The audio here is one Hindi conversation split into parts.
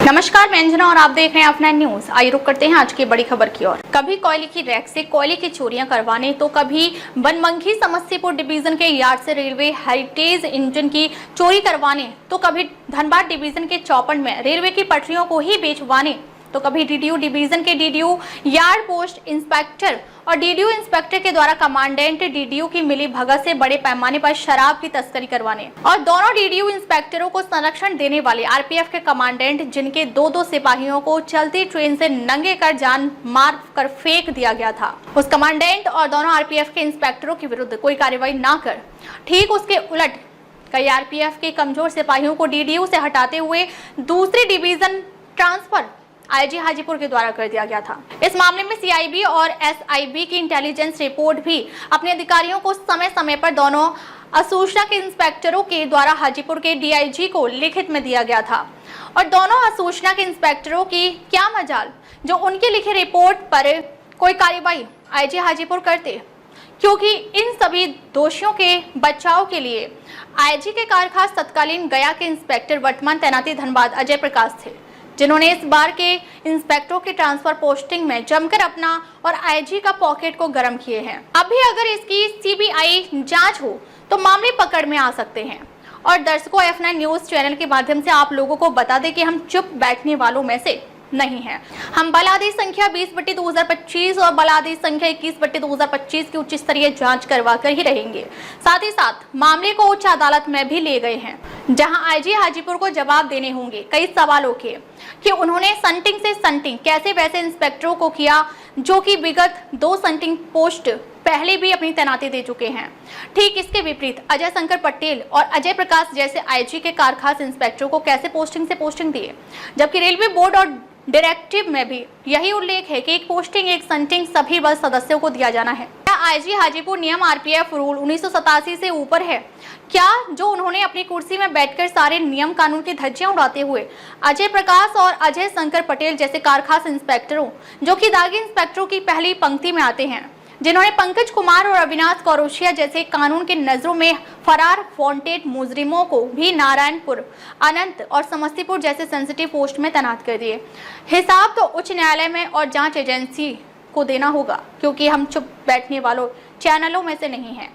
नमस्कार, मैं अंजना और आप देख रहे हैं F9 न्यूज। आइए रुक करते हैं आज की बड़ी खबर की ओर। कभी कोयले की रैक से कोयले की चोरियां करवाने तो कभी बनमनखी समस्तीपुर डिवीजन के यार्ड से रेलवे हेरिटेज इंजन की चोरी करवाने तो कभी धनबाद डिवीजन के चौपड़ में रेलवे की पटरियों को ही बेचवाने तो कभी डीडीयू डिवीजन के डीडीयू यार्ड पोस्ट इंस्पेक्टर और डीडीयू इंस्पेक्टर के द्वारा कमांडेंट डीडीयू की मिली भगत से बड़े पैमाने पर शराब की तस्करी करवाने और दोनों डीडीयू इंस्पेक्टरों को संरक्षण देने वाले आरपीएफ के कमांडेंट जिनके दो सिपाहियों को चलती ट्रेन से नंगे कर जान मार कर फेंक दिया गया था, उस कमांडेंट और दोनों आरपीएफ के इंस्पेक्टरों के विरुद्ध कोई कार्रवाई न कर ठीक उसके उलट कई आरपीएफ के कमजोर सिपाहियों को डीडीयू से हटाते हुए दूसरी डिवीजन ट्रांसफर आईजी हाजीपुर के द्वारा कर दिया गया था। इस मामले में सीआईबी और एसआईबी की इंटेलिजेंस रिपोर्ट भी अपने अधिकारियों को समय समय पर दोनों असूचना के इंस्पेक्टरों के द्वारा हाजीपुर के डीआईजी को लिखित में दिया गया था और दोनों असूचना के इंस्पेक्टरों की क्या मजाल जो उनके लिखे रिपोर्ट पर कोई कार्रवाई आईजी हाजीपुर करते, क्योंकि इन सभी दोषियों के बचाव के लिए आईजी के कारखास तत्कालीन गया के इंस्पेक्टर वर्तमान तैनाती धनबाद अजय प्रकाश थे, जिन्होंने इस बार के इंस्पेक्टरों की ट्रांसफर पोस्टिंग में जमकर अपना और आईजी का पॉकेट को गर्म किए हैं। अभी अगर इसकी सीबीआई जांच हो तो मामले पकड़ में आ सकते हैं। और दर्शकों, F9 न्यूज चैनल के माध्यम से आप लोगों को बता दें कि हम चुप बैठने वालों में से नहीं है। हम बल आदेश संख्या 20/2025 और बल आदेश संख्या 21/2025 की उच्च स्तरीय जांच करवा कर ही रहेंगे। साथ ही साथ मामले को उच्च अदालत में भी ले गए हैं, जहां आईजी हाजीपुर को जवाब देने होंगे कई सवालों के कि उन्होंने संटिंग से संटिंग कैसे वैसे इंस्पेक्टरों को किया जो कि विगत 2 संटिंग पोस्ट पहले भी अपनी तैनाती दे चुके हैं। ठीक इसके विपरीत अजय शंकर पटेल और अजय प्रकाश जैसे आईजी के कारखास इंस्पेक्टरों को कैसे पोस्टिंग से पोस्टिंग दिए, जबकि रेलवे बोर्ड और डायरेक्टिव में भी यही उल्लेख है कि एक पोस्टिंग एक संटिंग सभी बल सदस्यों को दिया जाना है। क्या आईजी हाजीपुर नियम आरपीएफ रूल 1987 से ऊपर है? क्या जो उन्होंने अपनी कुर्सी में बैठकर सारे नियम कानून की धज्जियां उड़ाते हुए अजय प्रकाश और अजय शंकर पटेल जैसे कारखास इंस्पेक्टरों जो कि दागी इंस्पेक्टरों की पहली पंक्ति में आते हैं, जिन्होंने पंकज कुमार और अविनाश कौरोशिया जैसे कानून के नजरों में फरार वांटेड मुजरिमों को भी नारायणपुर, अनंत और समस्तीपुर जैसे सेंसिटिव पोस्ट में तैनात कर दिए। हिसाब तो उच्च न्यायालय में और जांच एजेंसी को देना होगा, क्योंकि हम चुप बैठने वालों चैनलों में से नहीं हैं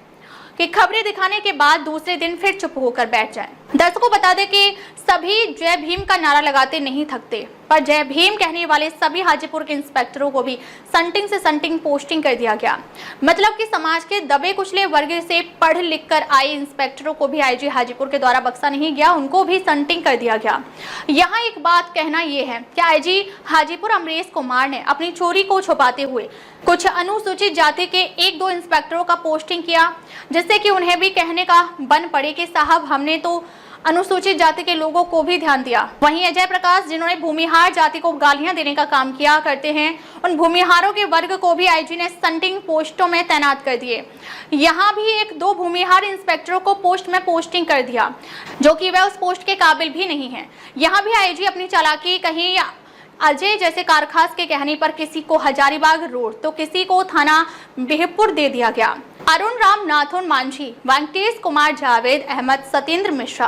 कि खबरें दिखाने के बाद दूसरे दिन फिर चुप होकर बैठ जाएं। दर्शकों बता दें कि सभी जय भीम का नारा लगाते नहीं थकते, पर जय भीम कहने वाले सभी हाजीपुर के इंस्पेक्टरों को भी संटिंग से संटिंग पोस्टिंग कर दिया गया। मतलब कि समाज के दबे कुचले वर्ग से पढ़ लिख कर आए इंस्पेक्टरों को भी आईजी हाजीपुर के द्वारा बख्शा नहीं गया, उनको भी संटिंग कर दिया गया। यहाँ एक बात कहना यह है कि आईजी हाजीपुर अमरेश कुमार ने अपनी चोरी को छुपाते हुए कुछ अनुसूचित जाति के 1-2 इंस्पेक्टरों का पोस्टिंग किया, जिससे कि उन्हें भी कहने का बन पड़े कि साहब हमने तो अनुसूचित जाति के लोगों को भी ध्यान दिया। वहीं अजय प्रकाश जिन्होंने भूमिहार जाति को गालियां देने का काम किया करते हैं, उन भूमिहारों के वर्ग को भी आईजी ने संटिंग पोस्टों में तैनात कर दिए। यहां भी 1-2 भूमिहार इंस्पेक्टरों को पोस्ट में पोस्टिंग कर दिया, जो कि वह उस पोस्ट के काबिल भी नहीं है। यहाँ भी आईजी अपनी चालाकी कहीं अजय जैसे कारखास के कहने पर किसी को हजारीबाग रोड तो किसी को थाना बिहपुर दे दिया गया। अरुण राम नाथुन मांझी, वेंकटेश कुमार जावेद अहमद, सत्येंद्र मिश्रा,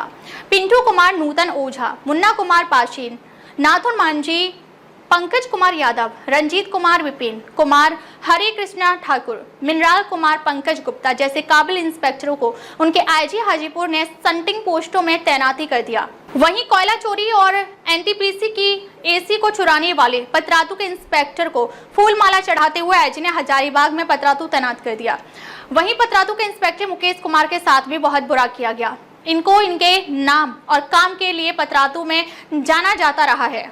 पिंटू कुमार नूतन ओझा, मुन्ना कुमार पाशीन, नाथुन मांझी, पंकज कुमार यादव, रंजीत कुमार विपिन कुमार, हरे कृष्णा ठाकुर, मिनराल कुमार, पंकज गुप्ता जैसे काबिल इंस्पेक्टरों को उनके आईजी हाजीपुर ने संटिंग पोस्टों में तैनाती कर दिया। वहीं कोयला चोरी और एनटीपीसी की एसी को चुराने वाले पतरातू के इंस्पेक्टर को फूल माला चढ़ाते हुए आईजी ने हजारीबाग में पतरातू तैनात कर दिया। वहीं पतरातू के इंस्पेक्टर मुकेश कुमार के साथ भी बहुत बुरा किया गया। इनको इनके नाम और काम के लिए पतरातू में जाना जाता रहा है।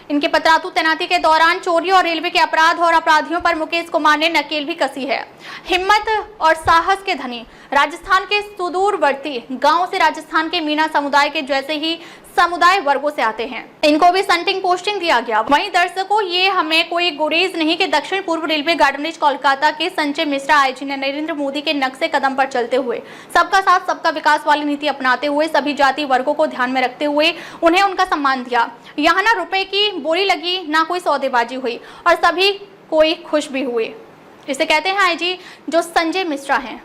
इनके पतरातू तैनाती के दौरान चोरी और रेलवे के अपराध और अपराधियों पर मुकेश कुमार ने नकेल भी कसी है। हिम्मत और साहस के धनी राजस्थान के सुदूरवर्ती गांव से राजस्थान के मीना समुदाय के जैसे ही समुदाय वर्गों से आते हैं, इनको भी संटिंग पोस्टिंग दिया गया। वहीं दर्शकों, ये हमें कोई गुरेज नहीं कि दक्षिण पूर्व रेलवे गार्डन कोलकाता के संजय मिश्रा आईजी ने नरेंद्र मोदी के नक्शे कदम पर चलते हुए सबका साथ सबका विकास वाली नीति अपनाते हुए सभी जाति वर्गों को ध्यान में रखते हुए उन्हें उनका सम्मान दिया। यहाँ ना रुपए की बोली लगी, ना कोई सौदेबाजी हुई और सभी कोई खुश भी हुए। इसे कहते हैं आईजी जो संजय मिश्रा हैं।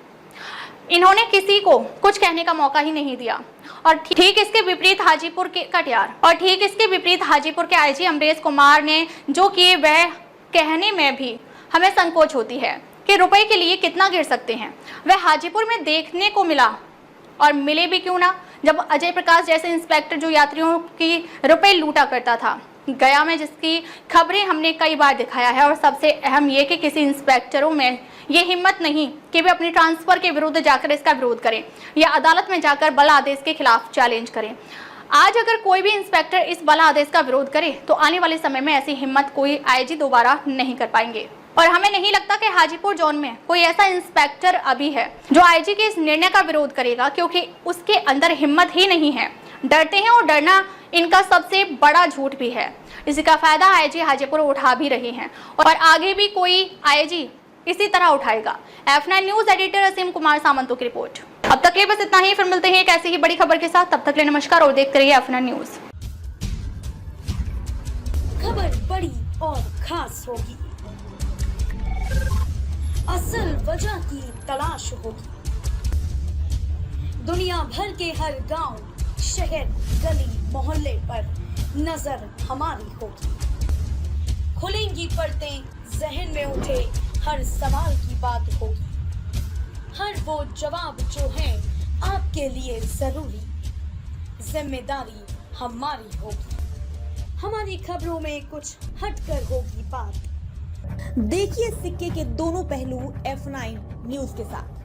इन्होंने किसी को कुछ कहने का मौका ही नहीं दिया और ठीक इसके विपरीत हाजीपुर के कटिहार और ठीक इसके विपरीत हाजीपुर के आईजी अमरेश कुमार ने जो किए वह कहने में भी हमें संकोच होती है कि रुपए के लिए कितना गिर सकते हैं। वह हाजीपुर में देखने को मिला और मिले भी क्यों ना, जब अजय प्रकाश जैसे इंस्पेक्टर जो यात्रियों की रुपए लूटा करता था। गया में जिसकी खबरें हमने कई बार दिखाया है और सबसे अहम ये कि किसी इंस्पेक्टरों में ये हिम्मत नहीं कि वे अपनी ट्रांसफर के विरुद्ध जाकर इसका विरोध करें या अदालत में जाकर बल आदेश के खिलाफ चैलेंज करें। आज अगर कोई भी इंस्पेक्टर इस बल आदेश का विरोध करे तो आने वाले समय में ऐसी हिम्मत कोई आईजी दोबारा नहीं कर पाएंगे और हमें नहीं लगता कि हाजीपुर जोन में कोई ऐसा इंस्पेक्टर अभी है जो आईजी के इस निर्णय का विरोध करेगा, क्योंकि उसके अंदर हिम्मत ही नहीं है। डरते हैं और डरना इनका सबसे बड़ा झूठ भी है। इसी का फायदा आईजी हाजीपुर उठा भी रहे हैं और आगे भी कोई आईजी इसी तरह उठाएगा। F9 न्यूज एडिटर असीम कुमार सामंतों की रिपोर्ट। अब तक के लिए बस इतना ही, फिर मिलते हैं एक ऐसी ही बड़ी खबर के साथ। तब तक के लिए नमस्कार और देखते रहिए F9 न्यूज। खबर बड़ी और खास होगी, असल वजह की तलाश होगी, दुनिया भर के हर गांव, शहर, गली, मोहल्ले पर नजर हमारी होगी। खुलेंगी पर्दें, जहन में उठे हर सवाल की बात होगी, हर वो जवाब जो है आपके लिए जरूरी, जिम्मेदारी हमारी होगी। हमारी खबरों में कुछ हटकर होगी बात। देखिए सिक्के के दोनों पहलू F9 न्यूज के साथ।